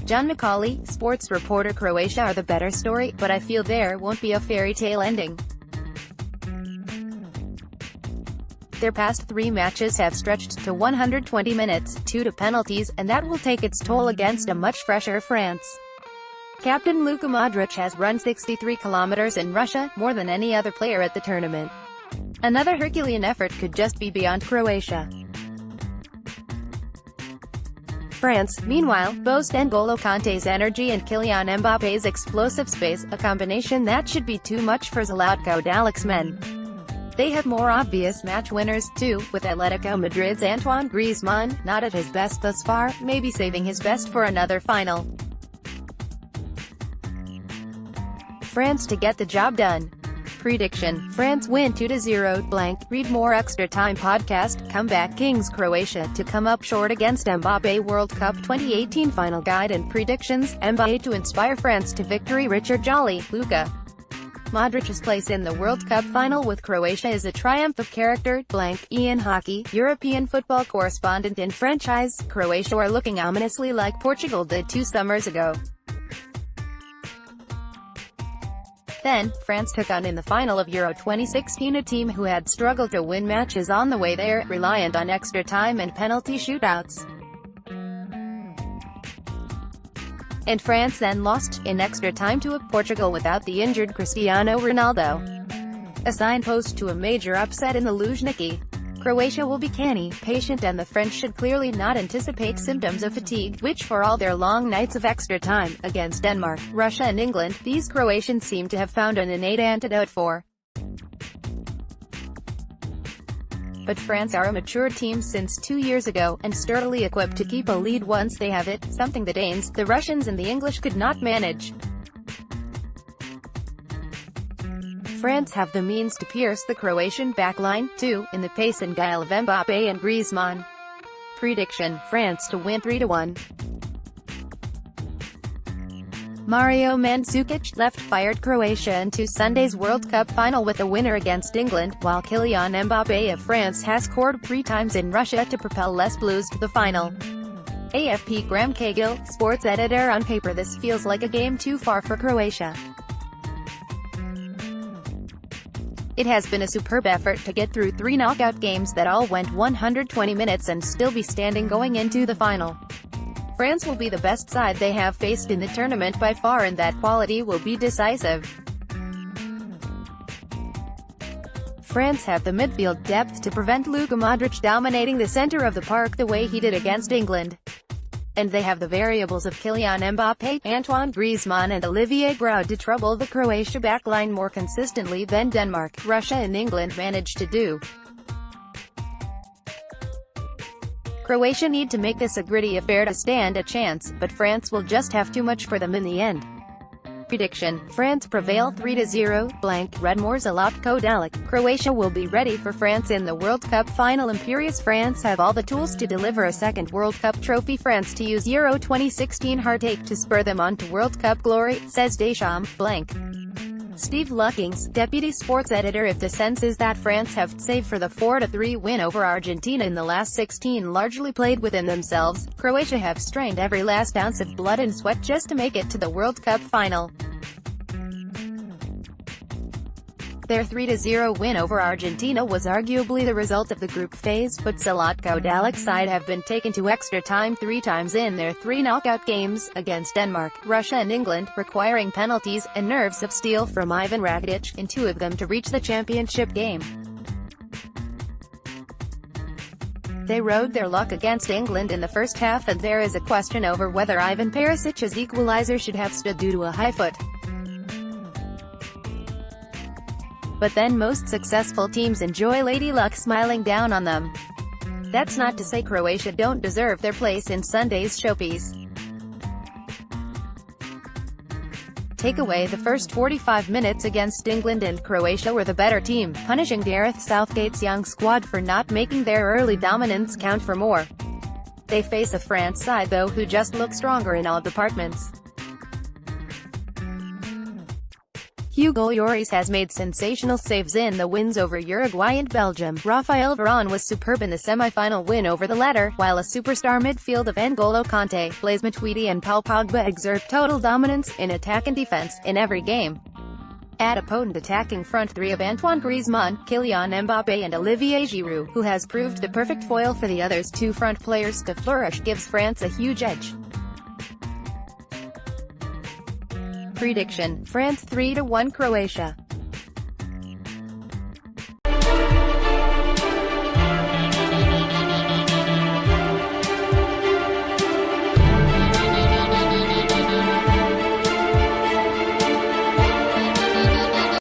John McAuley, sports reporter. Croatia are the better story, but I feel there won't be a fairy tale ending. Their past 3 matches have stretched to 120 minutes, 2 to penalties, and that will take its toll against a much fresher France. Captain Luka Modric has run 63 kilometers in Russia, more than any other player at the tournament. Another Herculean effort could just be beyond Croatia. France, meanwhile, boast N'Golo Kante's energy and Kylian Mbappe's explosive pace, a combination that should be too much for Zlatko Dalic's men. They have more obvious match winners, too, with Atletico Madrid's Antoine Griezmann, not at his best thus far, maybe saving his best for another final. France to get the job done. Prediction: France win 2-0. Read more Extra Time podcast. Comeback Kings Croatia to come up short against Mbappe. World Cup 2018 final guide and predictions. Mbappe to inspire France to victory. Richard Jolly, Luka Modric's place in the World Cup final with Croatia is a triumph of character. Ian Hockey, European football correspondent in French eyes, Croatia are looking ominously like Portugal did 2 summers ago. Then, France took on in the final of Euro 2016 a team who had struggled to win matches on the way there, reliant on extra time and penalty shootouts. And France then lost, in extra time to a Portugal without the injured Cristiano Ronaldo. A signpost to a major upset in the Luzhniki. Croatia will be canny, patient, and the French should clearly not anticipate symptoms of fatigue, which for all their long nights of extra time, against Denmark, Russia and England, these Croatians seem to have found an innate antidote for. But France are a mature team since 2 years ago, and sturdily equipped to keep a lead once they have it, something the Danes, the Russians and the English could not manage. France have the means to pierce the Croatian backline, too, in the pace and guile of Mbappe and Griezmann. Prediction: France to win 3-1. Mario Mandzukic left-fired Croatia into Sunday's World Cup final with a winner against England, while Kylian Mbappe of France has scored 3 times in Russia to propel Les Bleus to the final. AFP Graham Cahill, sports editor. On paper this feels like a game too far for Croatia. It has been a superb effort to get through 3 knockout games that all went 120 minutes and still be standing going into the final. France will be the best side they have faced in the tournament by far, and that quality will be decisive. France have the midfield depth to prevent Luka Modric dominating the center of the park the way he did against England. And they have the variables of Kylian Mbappe, Antoine Griezmann and Olivier Giroud to trouble the Croatia backline more consistently than Denmark, Russia and England managed to do. Croatia need to make this a gritty affair to stand a chance, but France will just have too much for them in the end. Prediction: France prevail 3-0. Redmore's Zlatko Dalic. Croatia will be ready for France in the World Cup final. Imperious France have all the tools to deliver a second World Cup trophy. France to use Euro 2016 heartache to spur them on to World Cup glory, says Deschamps. Steve Luckings, deputy sports editor. If the sense is that France have, save for the 4-3 win over Argentina in the last 16, largely played within themselves, Croatia have strained every last ounce of blood and sweat just to make it to the World Cup final. Their 3-0 win over Argentina was arguably the result of the group phase, but Zlatko Dalic's side have been taken to extra time 3 times in their 3 knockout games, against Denmark, Russia and England, requiring penalties, and nerves of steel from Ivan Rakitic, in 2 of them to reach the championship game. They rode their luck against England in the first half, and there is a question over whether Ivan Perisic's equalizer should have stood due to a high foot. But then most successful teams enjoy Lady Luck smiling down on them. That's not to say Croatia don't deserve their place in Sunday's showpiece. Take away the first 45 minutes against England and Croatia were the better team, punishing Gareth Southgate's young squad for not making their early dominance count for more. They face a France side though who just look stronger in all departments. Hugo Lloris has made sensational saves in the wins over Uruguay and Belgium. Raphael Varane was superb in the semi-final win over the latter, while a superstar midfield of N'Golo Kante, Blaise Matuidi and Paul Pogba exert total dominance, in attack and defense, in every game. Add a potent attacking front three of Antoine Griezmann, Kylian Mbappe and Olivier Giroud, who has proved the perfect foil for the others two front players to flourish, gives France a huge edge. Prediction: France 3-1 Croatia.